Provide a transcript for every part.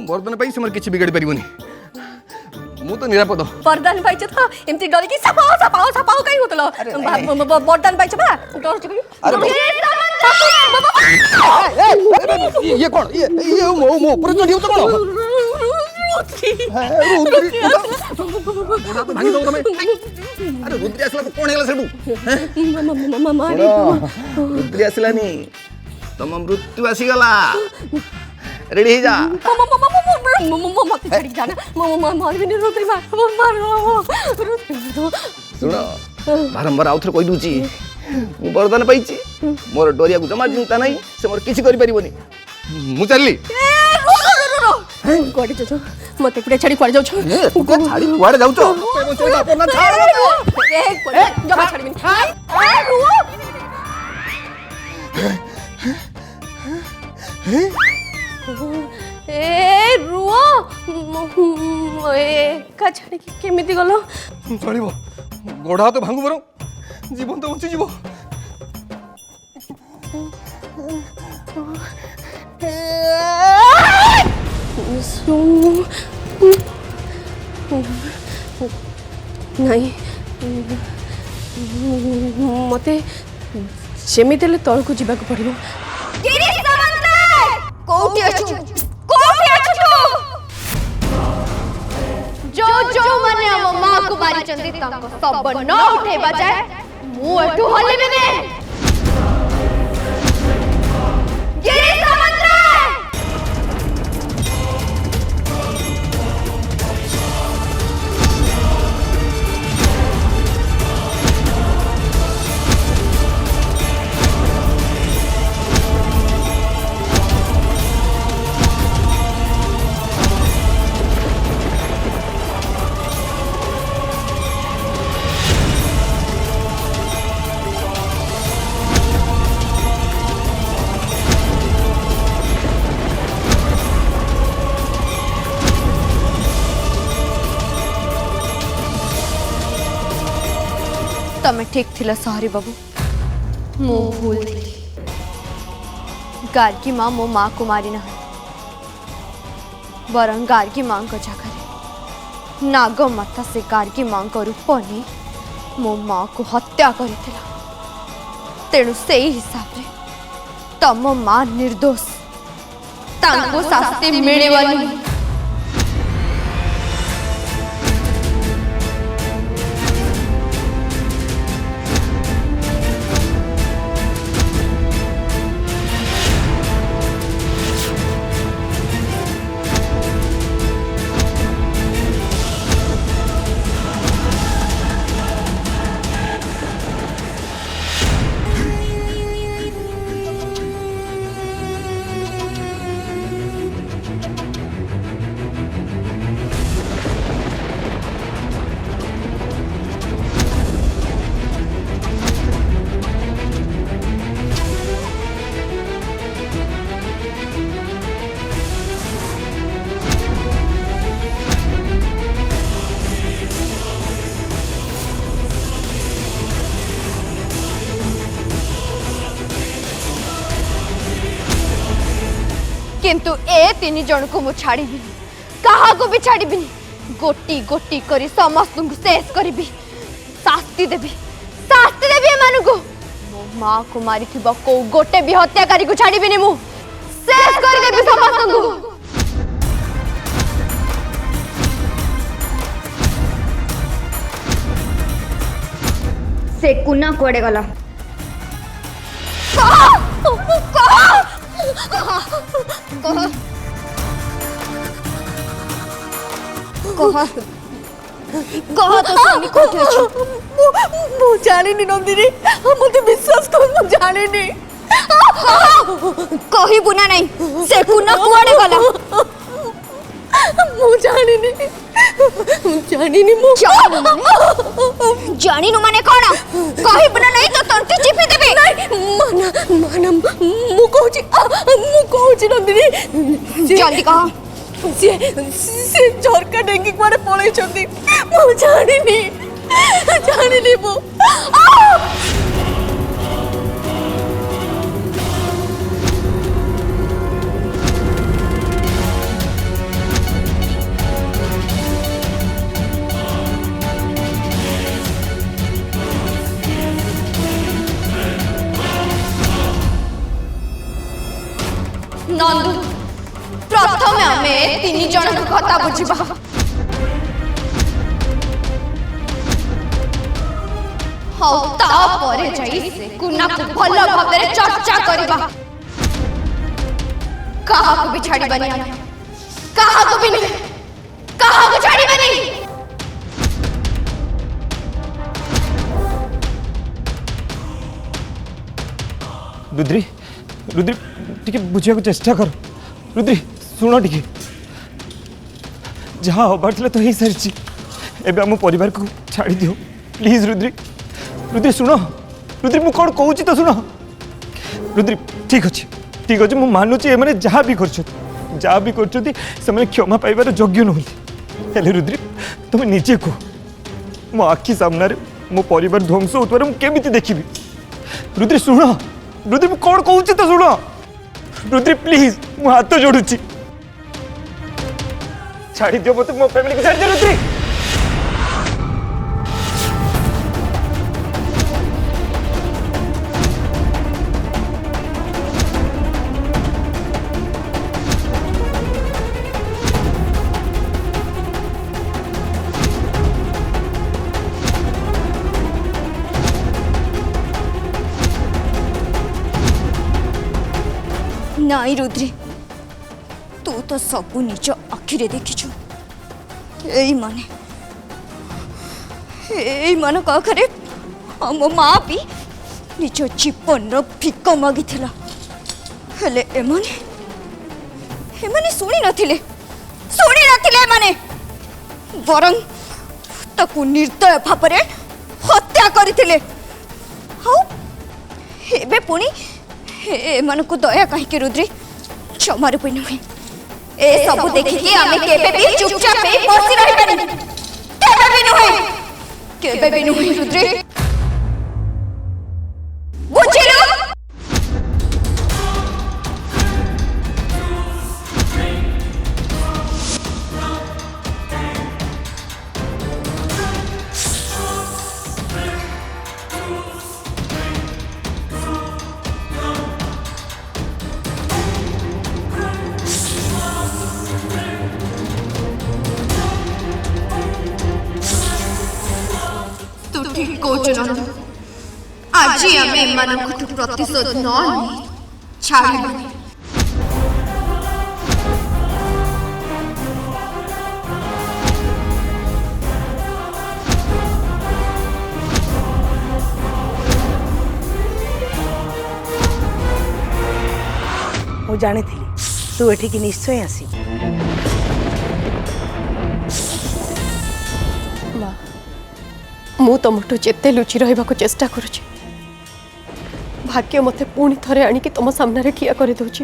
वरदान पाई से किसी बिगाड़ी पारिबनी मु तो निरापद वरदान पाइछ त एमती डरी कि सपाओ सपाओ सपाओ काई होतलो वरदान पाइछ बा डर छि ये कौन ये मो ऊपर चढ़ी तो कौन भांगी दो तमे अरे रुद्री आसला कौन हेला सेडू रुद्री आसलानी तुम मृत्यु आसी गला रेडी जा मत छड़ी जाना मार भी नहीं रुद्री मार सुनो बारंबार आउथर कहि दूची मु वरदान पाइची मोर डोरिया को जमा चिंता नहीं से मोर किछि करि परिबनी मु चलली कोडी जो मते पुरे छड़ी कोडी जाउ छ को छाड़ी कुआडे जाउ छ अपन ना छाड़ ए कोडी जमा छड़ी बिन ए रुओ ए रुओ ए का छड़ी केमिति गलो चलिबो गोड़ा तो भांगु बरो जीवन तो बंची जीवो नहीं मते जेमिति ले तळ को जीवा को पड़िबो गिरीश सामंत कोठी अछु तू जो जो माने हम मां को मारी चंदी तंग सब न उठेबा जाय मु एठू हलेबे ने गिरीश सामंत तमें ठीक थिला सहरी बाबू मो भूल थी गार्गी माँ मो माँ को मारी ना बरं गार्गी माँ को जगह नाग माता से गार्गी माँ को रूप नहीं मो माँ को हत्या करिथिला तेणु से हिसाब रे तम माँ निर्दोष तांको शास्ति मिलिबनी किंतु ए तीन जन को मु छाड़ी कहा को भी छाड़ी गोटी गोटी करी समस्त को शेष करी शास्ति देवी एमान को मो माँ को मारी को गोटे भी हत्याकारी को छाड़ी मु शेष कर देवी समस्त को से कुना कुआडे गला कह तो स्वामी कोठी अछि मु जानिनी नंदिनी मते विश्वास कर मु जानिनी कही बुना नहीं से कुना कुआडे गला मु जानिनी मु जानिनु माने कोन कही बुना नहीं तो तंतु चिपी देबे माना मु कहूची नंदिनी जल्दी कह से झरका डेंगी कुआडे पळै छथि मु जानिनी मु नंदू प्रथम आम तीन जन कथा बुझा कुना को भल भाव चर्चा करवा कहा भी छाड़बानी कहा भी नहीं कहा छाड़बानी रुद्री रुद्री टिके बुझा चेष्टा कर रुद्री शुण टिके जहाँ हबार तो हो सारी एवं आम परिवार को छाड़ी दियो प्लीज रुद्री रुद्री शुण रुद्री मु कौन कहूँ तो शुण रुद्री ठीक अच्छे मु मानुची एमाने जहाँ भी कर क्षमा पाइबार योग्य नुहति हेले रुद्री तुम निजे कह मो आखि सामने मो परिवार ध्वंस होता केमी देखी रुद्री शुण रुद्री मु कौन कहूँ तो शुण रुद्री प्लीज मु हाथ जोड़ुची छाड़ी दियो मत मो फैमिली को छाड़ी दियो रुद्री नाई रुद्री तू तो सबू निज आखिरे देखिछु आखिरे मो माँ भी निज जीवन भिक मागी हेले एमाने शुणी नथिले वरं ताकू निर्दय भाव हत्या करथिले हेबे पुणी एमानकु दया कहीं रुद्री क्षमार भी नुहे ए सब देखिए आमे केबे भी चुपचाप बसी रहि पानी केबे भी नुहे रुद्री बुझिलो आज प्रतिशोध न छाड़ मु जानी तू एठिकी निश्चय आसी मु तुमठू जेते लुचि रहा चेष्टा करुची भाग्य मते पुणी थरे आनिकी तुम सामने ठिया कर दउची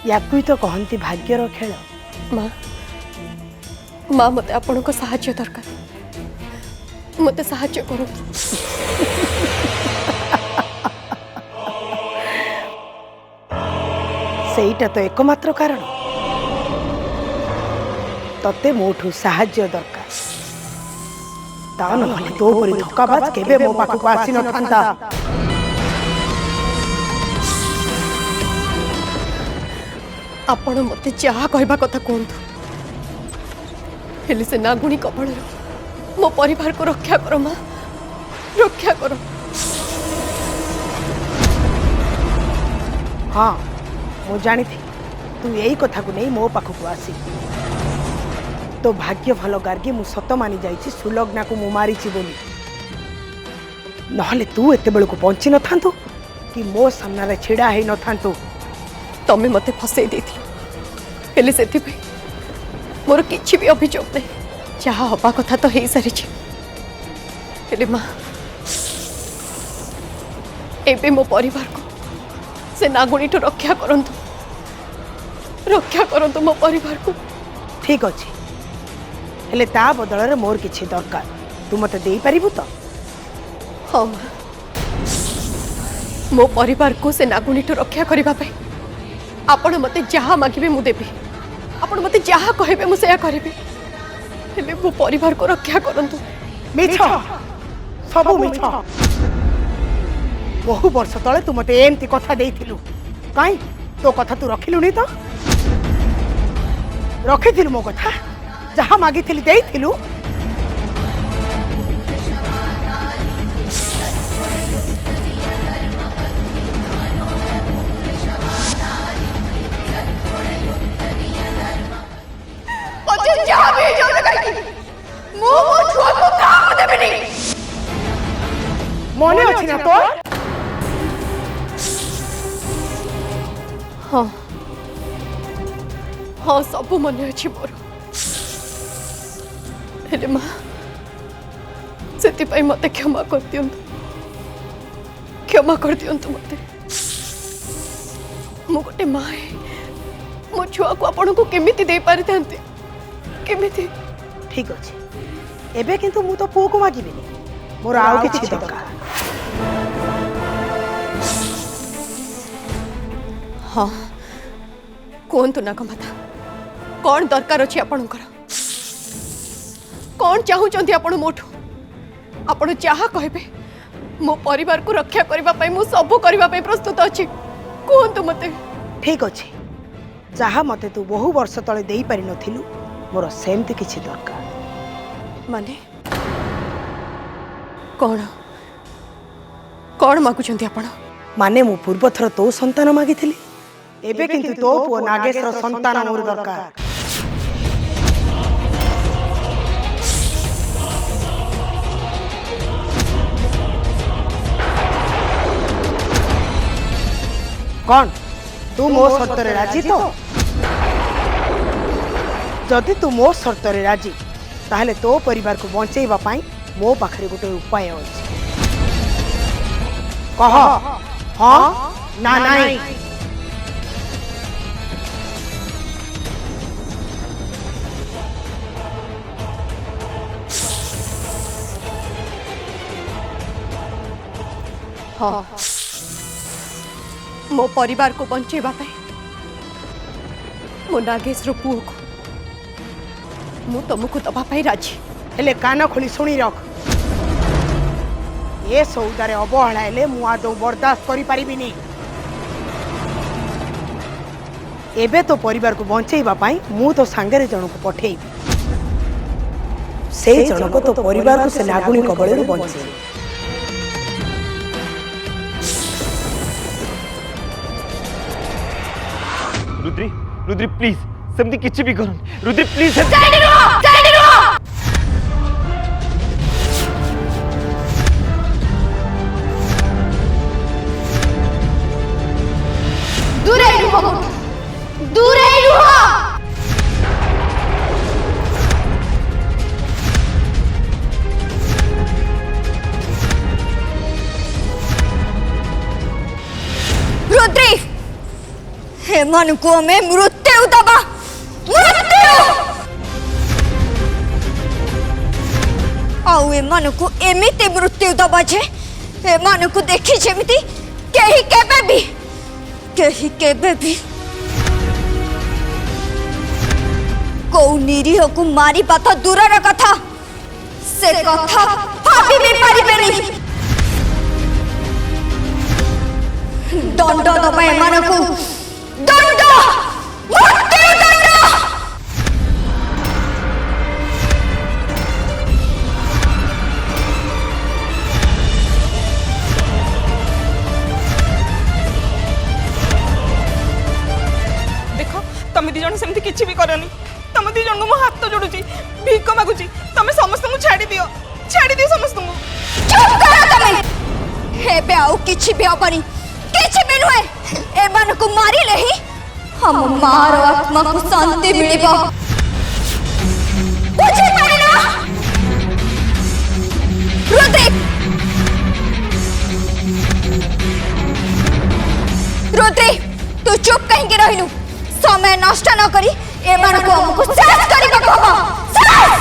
याकू तो कहती भाग्यर खेल माँ माँ मते आपण को सहाय्य दरकार मते सहाय्य करो सेईटा तो एकमात्र कारण तते मोठू साहाय्य दरकार ता नहले तो परि धक्काबाज केबे मो पाखु आसी न थांता आपण मते जहा कहबा कथा कहतु हेले से नागुणी कपाल मो परिवार को रक्षा करो माँ रक्षा करो हाँ मु जानी थी तू यही कथा को नहीं मो पाखु आसी तो भाग्य भल गार्गी मु सत मानी जाइछि सुलग्ना को मु मारिछि बोली नहले तू एते बेल को पहुंची न थांतु कि मो सामना रे छिड़ा हे न थांतु तमे मते फसई देथिल हेले सेति पे मोर किछि भी अभियोग नहीं जहा हबा कथा तो हे सारी छी हेले मां एबे मो परिवार को से नागुणी तो रक्षा करंतु मो परिवार को ठीक अछि हेले ता बदल रे मोर किछि दरकार तू मते देई परिबु तो हाँ मां मो परिवार को से नागुणी तो रक्षा करिबा पे आपण मते जहा मागिबे मु देबी आपण मते जहा कहबे मु सेया करबी हेले मो परिवार को रक्षा करंतु मिछ सबु मिछ बहु वर्ष तले तू मते एमती कथा देइथिलु काई तो कथा तू रखिलुनी तो रखिथिलु मो कथा जहा मागिथिलि देइथिलु जहाँ भी जाओ ना कहीं मो छुआ को काम देबे नहीं मने अछि ना तो हाँ हाँ सब मन अच्छी मोर हेले माँ से मत क्षमा कर दियंतु क्षमा कर दियंतु मते मु गोटे माँ मो छुआ को आपण को केमिति दे पारि थांती केमिति ठीक अछि एबे किंतु मु तो पुओ को मागिबिनी मोर आउ किछि दरकार हाँ कहतु ना कमाता कौन दरकार अच्छी आपणकर कौन चाहूँ आपण मोठू आपण जहाँ कहबे मो परिवार को रक्षा करने मु सब करने प्रस्तुत अच्छी कहतु मते ठीक अछि जहा मते तू बहु वर्ष तले देई पारि नथिलु मोर सेमति किछि दरकार माने कौन कौन मागुचंती आपण माने मु पूर्व थर तो संतान मागिथिली एबे किंतु तो पुओ नागेश्वर संतान मोर दरकार कौन तू मो शर्त रे राजी तो जदि तू मो शर्त रे राजी ताहले तो परिवार को बंचेइबा पाई मो पाखरे गोटे उपाय अछि कह हां ना नहीं हाँ मो परिवार को बंचेबा मो नागेश्वर पुओ को मु तुमको दबा पाई राजी हेले कान खोली सुनी रख ए सौदारे अवहेला हेले मु आदौ बर्दाश्त करि परिबिनी एबे तो परिवार को बंचेइबा पाई मु तो सांगरे जण को पठेइबी से जण को तो परिवार को से नागुणी कबळे बंचे रुद्री रुद्री प्लीज समझी किसी भी करन रुद्री प्लीज दूर रुद्री हेमनको में मृत्यु दबा मृत्यु आउ एमनको एमिति मृत्यु दबा जे एमनको देखि जेमिति केही केबे भी को निरीह को मारी पाता दूरर कथा से कथा भाभी भी पारिबेनी दंड दबा एमनको दंड मृत्यु दंड देखो तुम दी जन सेमती किछि भी करनी तुम दी जन मो हाथ जोड़ुची भीख मागुची तुम समस्त को छाड़ी दियो समस्त को चुप करो तमे हेबे आउ किछि भी हबनी किछि भी नुहे एमन को मारी लेही हम मार आत्मा को शांति मिलिबो बुझि पारि ना रुद्री रुद्री तू चुप कहीं के रहिनु समय नष्ट न करी एमन को हमको शेष करिबा कहबो शेष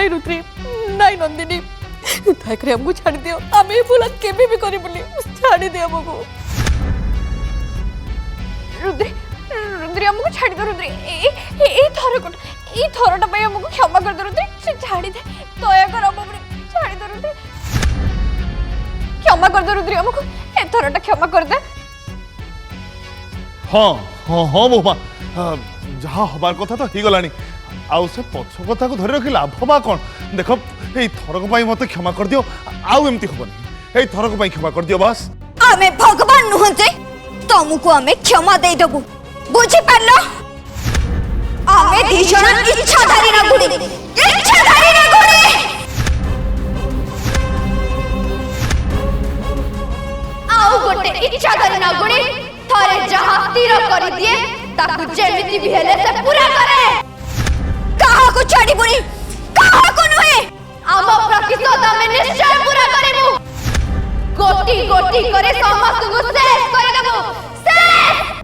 नहीं रुद्री नहीं नंदिनी दयाकर हमको छाड़ दियो आम ये भूल केबे भी करिबुनी छाड़ दियो हमको रुद्री रुद्री हमको छाड़ दो रुद्री ए थरटा पे हमको क्षमा कर दो रुद्री से छाड़ी दे दया कर हम छाड़ी दो रुद्री क्षमा कर दो रुद्री हमको ए थरटा क्षमा कर दे हाँ हाँ हाँ बोमा जहाँ हबार कथा तो हो गलानी आउ से पछ कथा को धरी रखी लाभ बा कौन देख ये थरक मत क्षमा कर दियो आउ एमती हेनी ये थरक क्षमा कर दियो बस आमे भगवान नुहते तुमको आमे क्षमा दे देबु बुझी पारलो आमे दिजण इच्छाधारी ना गुडी आओ गोटे इच्छाधारी ना गुणी थरे जहां स्थिर कर दिए ताकू जेमिति भी हेले से पूरा करे कहा को छाड़ी बुनी कहा को नुहे आम प्रतिशोध में निश्चय पूरा करिबु गोटी गोटी करे समस्त को शेष कर देबु शेष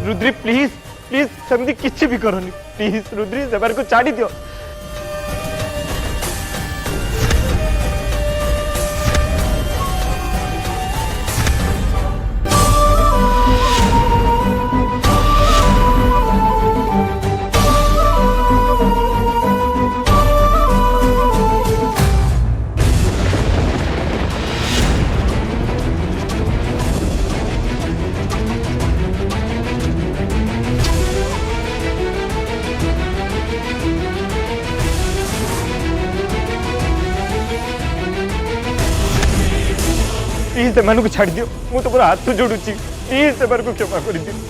रुद्री प्लीज प्लीज सेमती किसी भी करनी प्लीज रुद्री से को छाड़ी दियो प्लीज से छाड़ दियो मु तो पूरा हाथ जोड़ुची प्लीज से को क्षमा कर दियो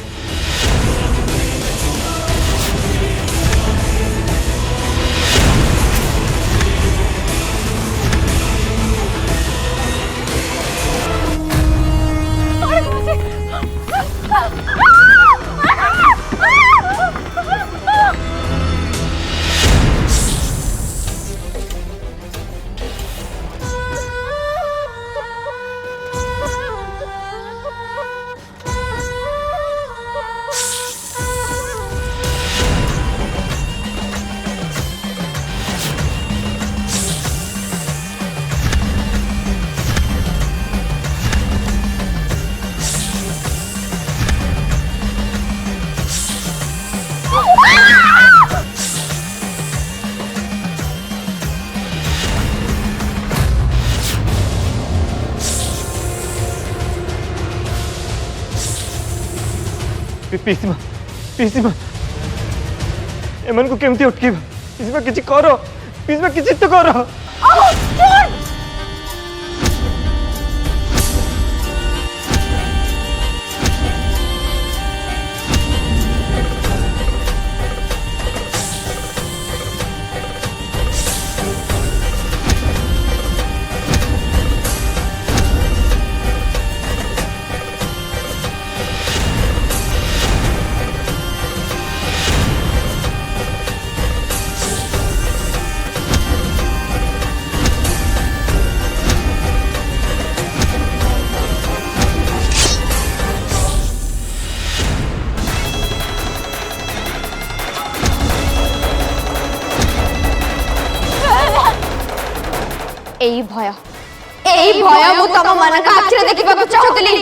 पीसीमा पीसीमा एमन को केमती अटकेबा पीसीमा किछि करो पीसीमा किछि तो करो भय मु तम मन का आखिरे देखा चाहूली